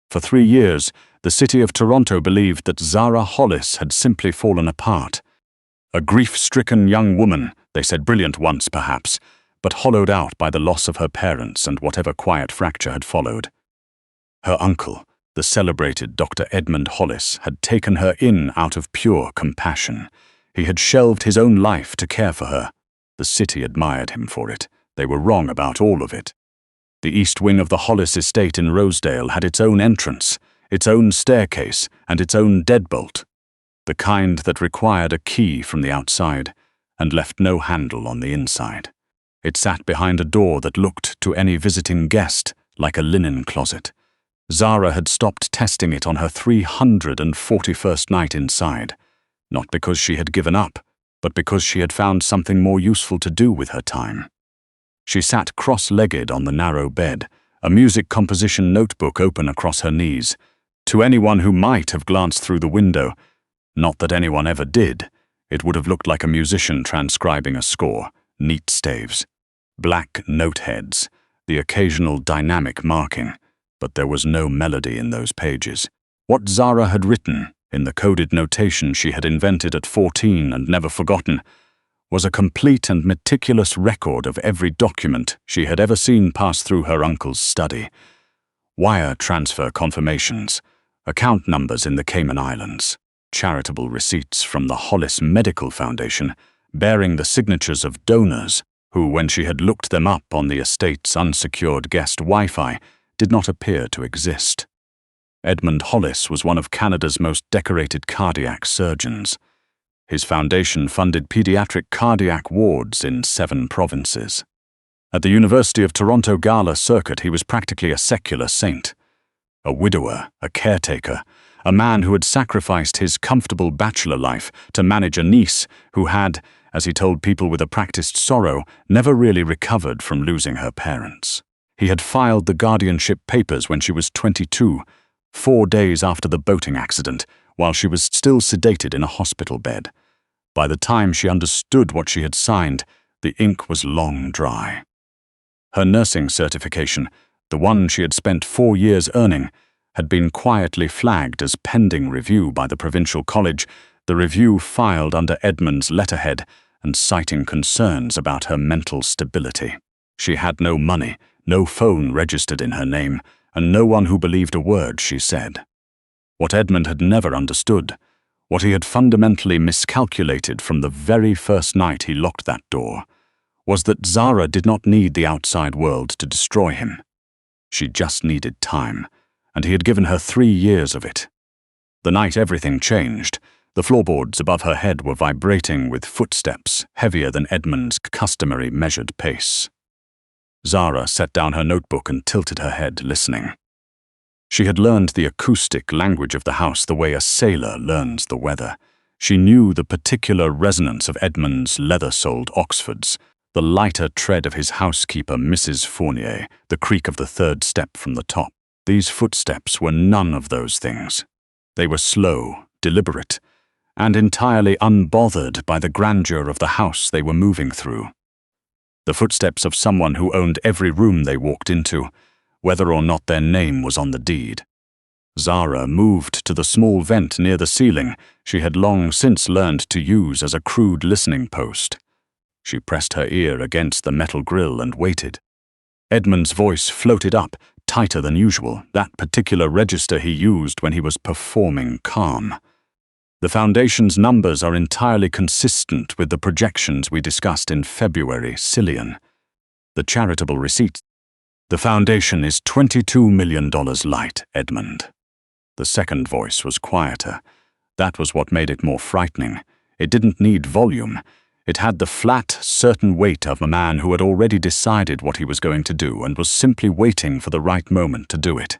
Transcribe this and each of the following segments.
For 3 years, the city of Toronto believed that Zara Hollis had simply fallen apart. A grief-stricken young woman, they said brilliant once perhaps, but hollowed out by the loss of her parents and whatever quiet fracture had followed. Her uncle, the celebrated Dr. Edmund Hollis, had taken her in out of pure compassion. He had shelved his own life to care for her. The city admired him for it. They were wrong about all of it. The east wing of the Hollis estate in Rosedale had its own entrance, its own staircase, and its own deadbolt, the kind that required a key from the outside and left no handle on the inside. It sat behind a door that looked to any visiting guest like a linen closet. Zara had stopped testing it on her 341st night inside, not because she had given up, but because she had found something more useful to do with her time. She sat cross-legged on the narrow bed, a music composition notebook open across her knees. To anyone who might have glanced through the window, not that anyone ever did, it would have looked like a musician transcribing a score, neat staves, black note heads, the occasional dynamic marking, but there was no melody in those pages. What Zara had written, in the coded notation she had invented at 14 and never forgotten, was a complete and meticulous record of every document she had ever seen pass through her uncle's study. Wire transfer confirmations, account numbers in the Cayman Islands, charitable receipts from the Hollis Medical Foundation bearing the signatures of donors who, when she had looked them up on the estate's unsecured guest Wi-Fi, did not appear to exist. Edmund Hollis was one of Canada's most decorated cardiac surgeons. His foundation funded pediatric cardiac wards in 7 provinces. At the University of Toronto Gala circuit, he was practically a secular saint. A widower, a caretaker, a man who had sacrificed his comfortable bachelor life to manage a niece who had, as he told people with a practiced sorrow, never really recovered from losing her parents. He had filed the guardianship papers when she was 22, 4 days after the boating accident, while she was still sedated in a hospital bed. By the time she understood what she had signed, the ink was long dry. Her nursing certification, the one she had spent 4 years earning, had been quietly flagged as pending review by the provincial college, the review filed under Edmund's letterhead and citing concerns about her mental stability. She had no money, no phone registered in her name, and no one who believed a word she said. What Edmund had never understood, what he had fundamentally miscalculated from the very first night he locked that door, was that Zara did not need the outside world to destroy him. She just needed time, and he had given her 3 years of it. The night everything changed, the floorboards above her head were vibrating with footsteps heavier than Edmund's customary measured pace. Zara set down her notebook and tilted her head, listening. She had learned the acoustic language of the house the way a sailor learns the weather. She knew the particular resonance of Edmund's leather-soled Oxfords, the lighter tread of his housekeeper, Mrs. Fournier, the creak of the 3rd step from the top. These footsteps were none of those things. They were slow, deliberate, and entirely unbothered by the grandeur of the house they were moving through. The footsteps of someone who owned every room they walked into, whether or not their name was on the deed. Zara moved to the small vent near the ceiling she had long since learned to use as a crude listening post. She pressed her ear against the metal grill and waited. Edmund's voice floated up, tighter than usual, that particular register he used when he was performing calm. The Foundation's numbers are entirely consistent with the projections we discussed in February, Cillian. The charitable receipt. The Foundation is $22 million light, Edmund. The second voice was quieter. That was what made it more frightening. It didn't need volume. It had the flat, certain weight of a man who had already decided what he was going to do and was simply waiting for the right moment to do it.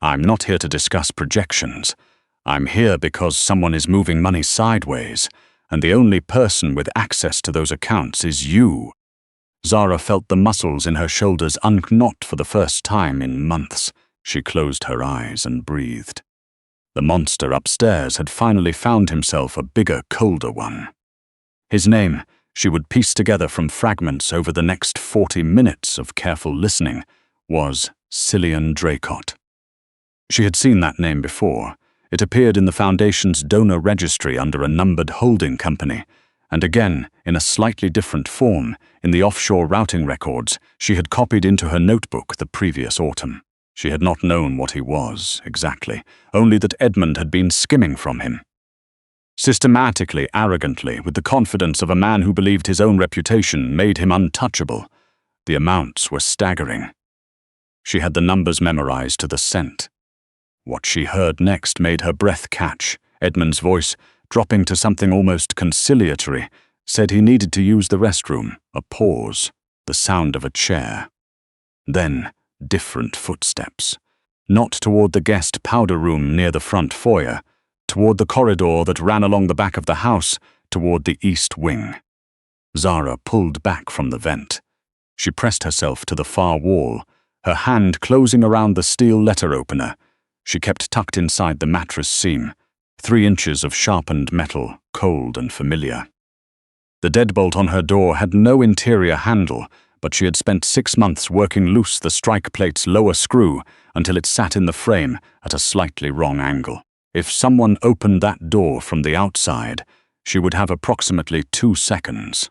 I'm not here to discuss projections. I'm here because someone is moving money sideways, and the only person with access to those accounts is you. Zara felt the muscles in her shoulders unknot for the first time in months. She closed her eyes and breathed. The monster upstairs had finally found himself a bigger, colder one. His name, she would piece together from fragments over the next 40 minutes of careful listening, was Cillian Draycott. She had seen that name before. It appeared in the Foundation's donor registry under a numbered holding company, and again, in a slightly different form, in the offshore routing records she had copied into her notebook the previous autumn. She had not known what he was, exactly, only that Edmund had been skimming from him. Systematically, arrogantly, with the confidence of a man who believed his own reputation made him untouchable. The amounts were staggering. She had the numbers memorized to the cent. What she heard next made her breath catch. Edmund's voice, dropping to something almost conciliatory, said he needed to use the restroom. A pause, the sound of a chair. Then, different footsteps. Not toward the guest powder room near the front foyer, toward the corridor that ran along the back of the house, toward the east wing. Zara pulled back from the vent. She pressed herself to the far wall, her hand closing around the steel letter opener. She kept tucked inside the mattress seam, 3 inches of sharpened metal, cold and familiar. The deadbolt on her door had no interior handle, but she had spent 6 months working loose the strike plate's lower screw until it sat in the frame at a slightly wrong angle. If someone opened that door from the outside, she would have approximately 2 seconds.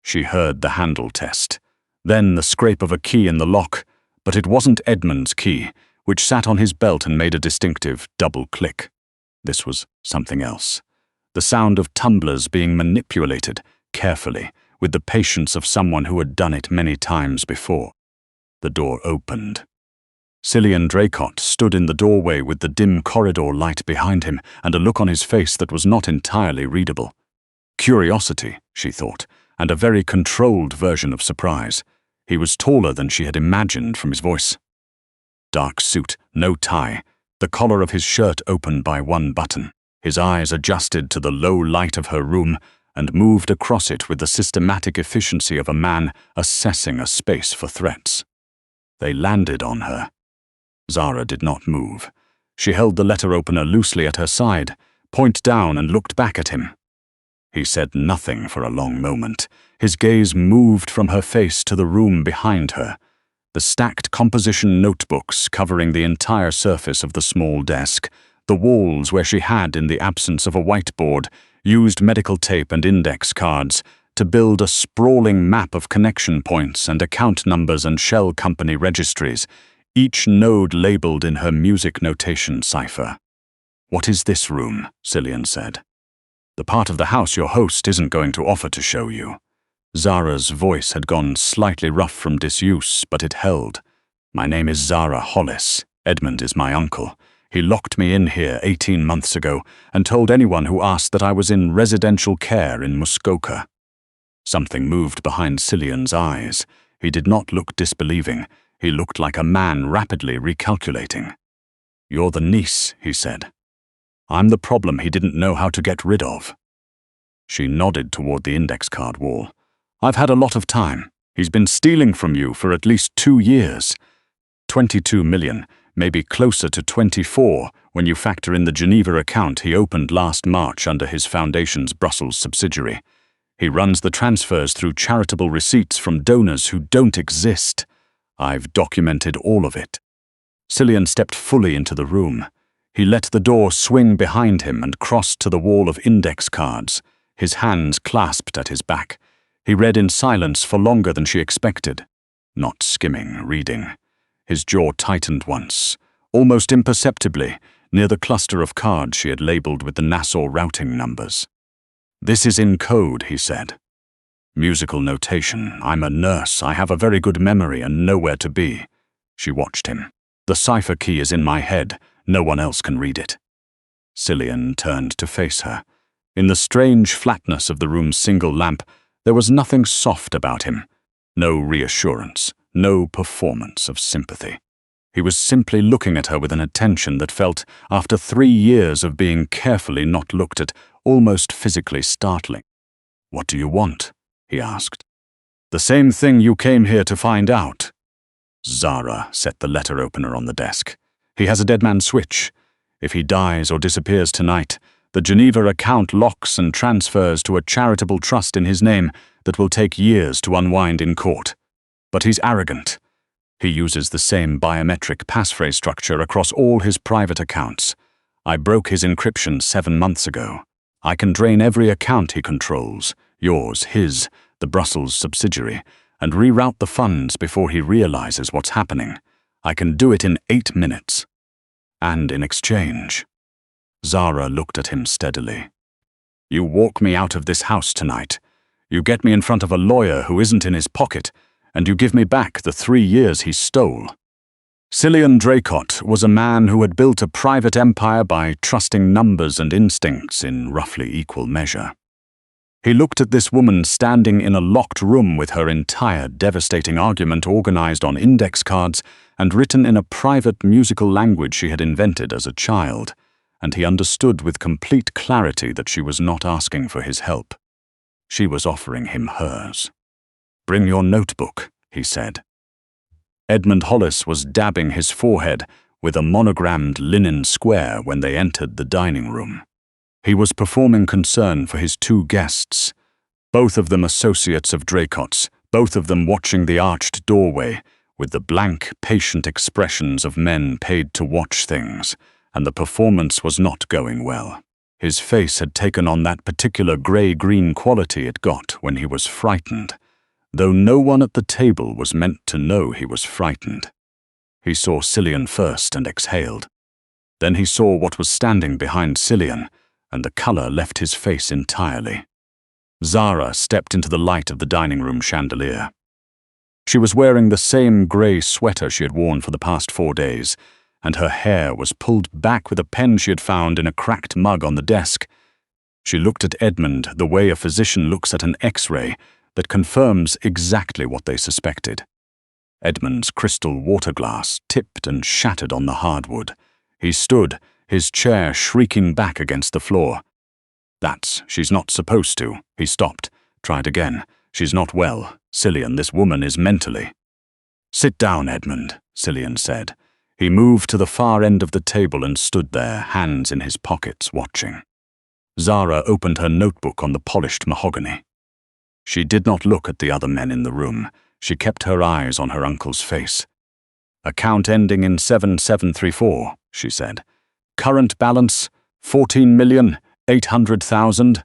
She heard the handle test, then the scrape of a key in the lock, but it wasn't Edmund's key, which sat on his belt and made a distinctive double click. This was something else. The sound of tumblers being manipulated, carefully, with the patience of someone who had done it many times before. The door opened. Cillian Draycott stood in the doorway with the dim corridor light behind him and a look on his face that was not entirely readable. Curiosity, she thought, and a very controlled version of surprise. He was taller than she had imagined from his voice. Dark suit, no tie, the collar of his shirt open by 1 button. His eyes adjusted to the low light of her room and moved across it with the systematic efficiency of a man assessing a space for threats. They landed on her. Zara did not move. She held the letter opener loosely at her side, point down, and looked back at him. He said nothing for a long moment. His gaze moved from her face to the room behind her. The stacked composition notebooks covering the entire surface of the small desk, the walls where she had, in the absence of a whiteboard, used medical tape and index cards to build a sprawling map of connection points and account numbers and shell company registries, each node labeled in her music notation cipher. "What is this room?" Cillian said. "The part of the house your host isn't going to offer to show you." Zara's voice had gone slightly rough from disuse, but it held. "My name is Zara Hollis. Edmund is my uncle. He locked me in here 18 months ago and told anyone who asked that I was in residential care in Muskoka." Something moved behind Cillian's eyes. He did not look disbelieving. He looked like a man rapidly recalculating. "You're the niece," he said. "I'm the problem he didn't know how to get rid of." She nodded toward the index card wall. "I've had a lot of time. He's been stealing from you for at least 2 years. 22 million, maybe closer to 24 when you factor in the Geneva account he opened last March under his foundation's Brussels subsidiary. He runs the transfers through charitable receipts from donors who don't exist. I've documented all of it." Cillian stepped fully into the room. He let the door swing behind him and crossed to the wall of index cards, his hands clasped at his back. He read in silence for longer than she expected. Not skimming, reading. His jaw tightened once, almost imperceptibly, near the cluster of cards she had labeled with the Nassau routing numbers. "This is in code," he said. "Musical notation. I'm a nurse. I have a very good memory and know where to be." She watched him. "The cipher key is in my head. No one else can read it." Cillian turned to face her. In the strange flatness of the room's single lamp, there was nothing soft about him. No reassurance, no performance of sympathy. He was simply looking at her with an attention that felt, after 3 years of being carefully not looked at, almost physically startling. "What do you want?" he asked. "The same thing you came here to find out." Zara set the letter opener on the desk. "He has a dead man switch. If he dies or disappears tonight, the Geneva account locks and transfers to a charitable trust in his name that will take years to unwind in court. But he's arrogant. He uses the same biometric passphrase structure across all his private accounts. I broke his encryption 7 months ago. I can drain every account he controls, yours, his, the Brussels subsidiary, and reroute the funds before he realizes what's happening. I can do it in 8 minutes. And in exchange, Zara looked at him steadily. You walk me out of this house tonight. You get me in front of a lawyer who isn't in his pocket, and you give me back the 3 years he stole. Cillian Draycott was a man who had built a private empire by trusting numbers and instincts in roughly equal measure. He looked at this woman standing in a locked room with her entire devastating argument organized on index cards and written in a private musical language she had invented as a child, and he understood with complete clarity that she was not asking for his help. She was offering him hers. "Bring your notebook," he said. Edmund Hollis was dabbing his forehead with a monogrammed linen square when they entered the dining room. He was performing concern for his 2 guests, both of them associates of Draycott's, both of them watching the arched doorway with the blank, patient expressions of men paid to watch things, and the performance was not going well. His face had taken on that particular grey-green quality it got when he was frightened, though no one at the table was meant to know he was frightened. He saw Cillian first and exhaled. Then he saw what was standing behind Cillian, and the colour left his face entirely. Zara stepped into the light of the dining room chandelier. She was wearing the same grey sweater she had worn for the past 4 days, and her hair was pulled back with a pen she had found in a cracked mug on the desk. She looked at Edmund the way a physician looks at an X-ray that confirms exactly what they suspected. Edmund's crystal water glass tipped and shattered on the hardwood. He stood, his chair shrieking back against the floor. She's not supposed to. He stopped, tried again. She's not well. Cillian, this woman is mentally. Sit down, Edmund, Cillian said. He moved to the far end of the table and stood there, hands in his pockets, watching. Zara opened her notebook on the polished mahogany. She did not look at the other men in the room. She kept her eyes on her uncle's face. Account ending in 7734, she said. Current balance, 14,800,000.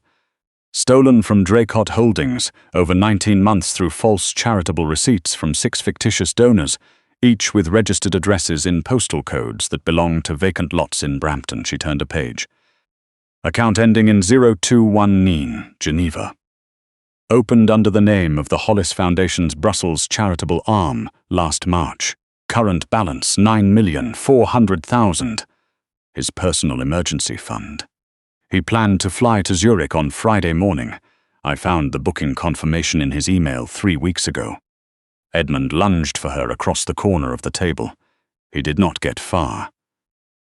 Stolen from Draycott Holdings over 19 months through false charitable receipts from 6 fictitious donors, each with registered addresses in postal codes that belonged to vacant lots in Brampton. She turned a page. Account ending in 021, Geneva. Opened under the name of the Hollis Foundation's Brussels charitable arm last March. Current balance 9,400,000. His personal emergency fund. He planned to fly to Zurich on Friday morning. I found the booking confirmation in his email 3 weeks ago. Edmund lunged for her across the corner of the table. He did not get far.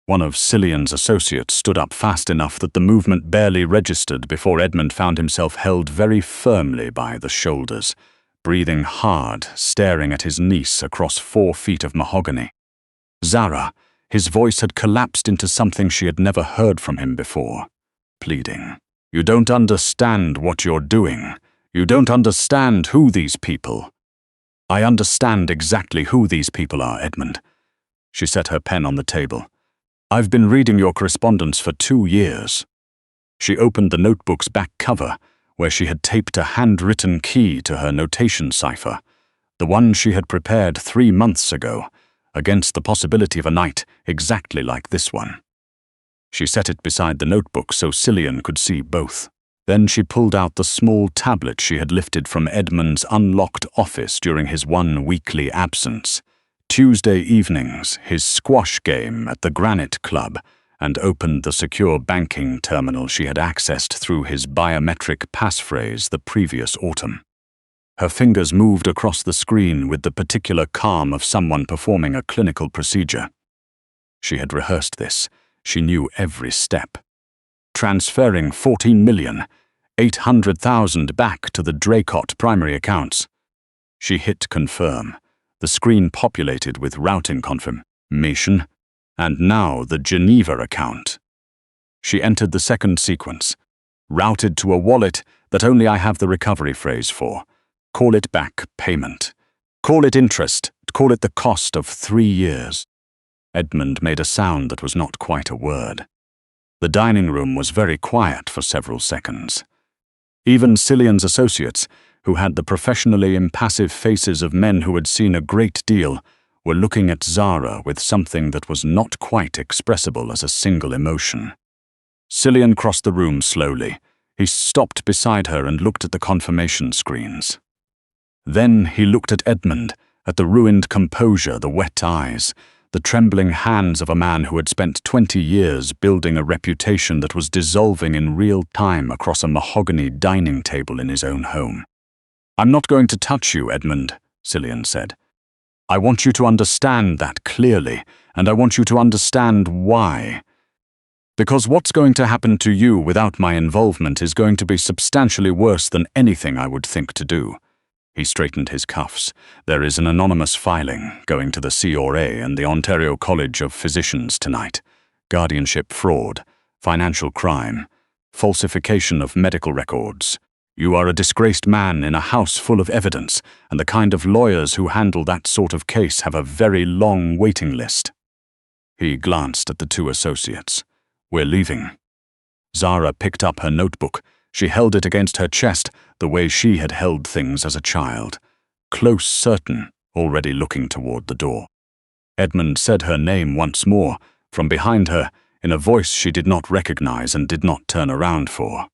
One of Cillian's associates stood up fast enough that the movement barely registered before Edmund found himself held very firmly by the shoulders, breathing hard, staring at his niece across 4 feet of mahogany. Zara, his voice had collapsed into something she had never heard from him before, pleading. You don't understand what you're doing. You don't understand who these people. I understand exactly who these people are, Edmund. She set her pen on the table. I've been reading your correspondence for 2 years. She opened the notebook's back cover, where she had taped a handwritten key to her notation cipher, the one she had prepared 3 months ago, against the possibility of a night exactly like this one. She set it beside the notebook so Cillian could see both. Then she pulled out the small tablet she had lifted from Edmund's unlocked office during his 1 weekly absence. Tuesday evenings, his squash game at the Granite Club, and opened the secure banking terminal she had accessed through his biometric passphrase the previous autumn. Her fingers moved across the screen with the particular calm of someone performing a clinical procedure. She had rehearsed this. She knew every step. Transferring 14,800,000 back to the Draycott primary accounts. She hit confirm. The screen populated with routing confirmation, and now the Geneva account. She entered the second sequence. Routed to a wallet that only I have the recovery phrase for. Call it back payment. Call it interest, call it the cost of 3 years. Edmund made a sound that was not quite a word. The dining room was very quiet for several seconds. Even Cillian's associates, who had the professionally impassive faces of men who had seen a great deal, were looking at Zara with something that was not quite expressible as a single emotion. Cillian crossed the room slowly. He stopped beside her and looked at the confirmation screens. Then he looked at Edmund, at the ruined composure, the wet eyes, the trembling hands of a man who had spent 20 years building a reputation that was dissolving in real time across a mahogany dining table in his own home. "I'm not going to touch you, Edmund," Cillian said. "I want you to understand that clearly, and I want you to understand why. Because what's going to happen to you without my involvement is going to be substantially worse than anything I would think to do." He straightened his cuffs. "There is an anonymous filing going to the CRA and the Ontario College of Physicians tonight. Guardianship fraud, financial crime, falsification of medical records. You are a disgraced man in a house full of evidence, and the kind of lawyers who handle that sort of case have a very long waiting list." He glanced at the two associates. "We're leaving." Zara picked up her notebook. She held it against her chest, the way she had held things as a child. Close, certain, already looking toward the door. Edmund said her name once more, from behind her, in a voice she did not recognize and did not turn around for.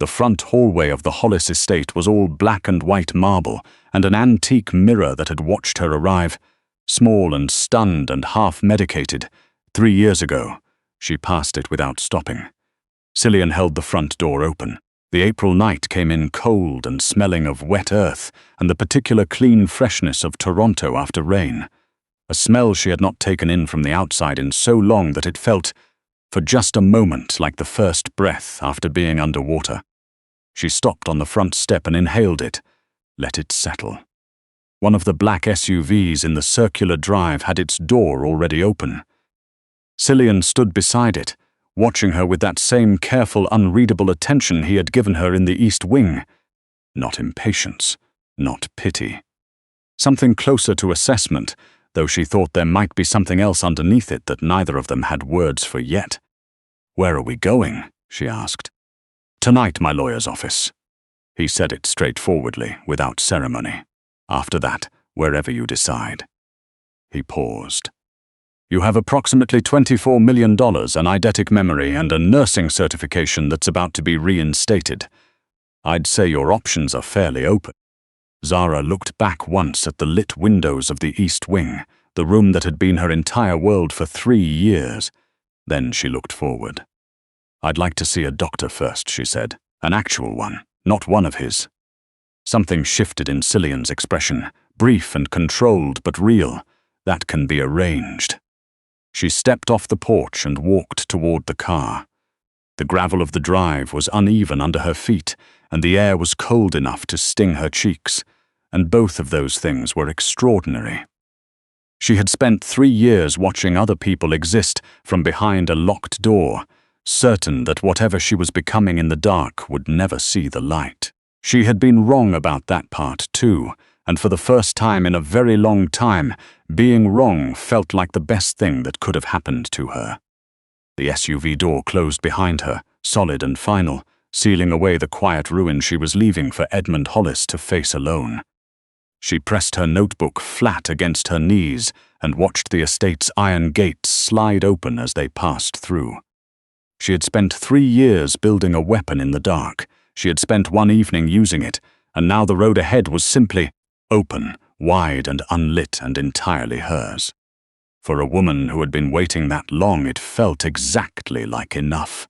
The front hallway of the Hollis estate was all black and white marble, and an antique mirror that had watched her arrive, small and stunned and half-medicated, 3 years ago. She passed it without stopping. Cillian held the front door open. The April night came in cold and smelling of wet earth and the particular clean freshness of Toronto after rain. A smell she had not taken in from the outside in so long that it felt, for just a moment, like the first breath after being underwater. She stopped on the front step and inhaled it. Let it settle. One of the black SUVs in the circular drive had its door already open. Cillian stood beside it, watching her with that same careful, unreadable attention he had given her in the East Wing. Not impatience, not pity. Something closer to assessment, though she thought there might be something else underneath it that neither of them had words for yet. "Where are we going?" she asked. "Tonight, my lawyer's office." He said it straightforwardly, without ceremony. "After that, wherever you decide." He paused. "You have approximately $24 million, an eidetic memory, and a nursing certification that's about to be reinstated. I'd say your options are fairly open." Zara looked back once at the lit windows of the East Wing, the room that had been her entire world for 3 years. Then she looked forward. "I'd like to see a doctor first," she said. "An actual one, not one of his." Something shifted in Cillian's expression, brief and controlled but real. "That can be arranged." She stepped off the porch and walked toward the car. The gravel of the drive was uneven under her feet, and the air was cold enough to sting her cheeks, and both of those things were extraordinary. She had spent 3 years watching other people exist from behind a locked door, certain that whatever she was becoming in the dark would never see the light. She had been wrong about that part too, and for the first time in a very long time, being wrong felt like the best thing that could have happened to her. The SUV door closed behind her, solid and final, sealing away the quiet ruin she was leaving for Edmund Hollis to face alone. She pressed her notebook flat against her knees and watched the estate's iron gates slide open as they passed through. She had spent 3 years building a weapon in the dark. She had spent one evening using it, and now the road ahead was simply open, wide and unlit and entirely hers. For a woman who had been waiting that long, it felt exactly like enough.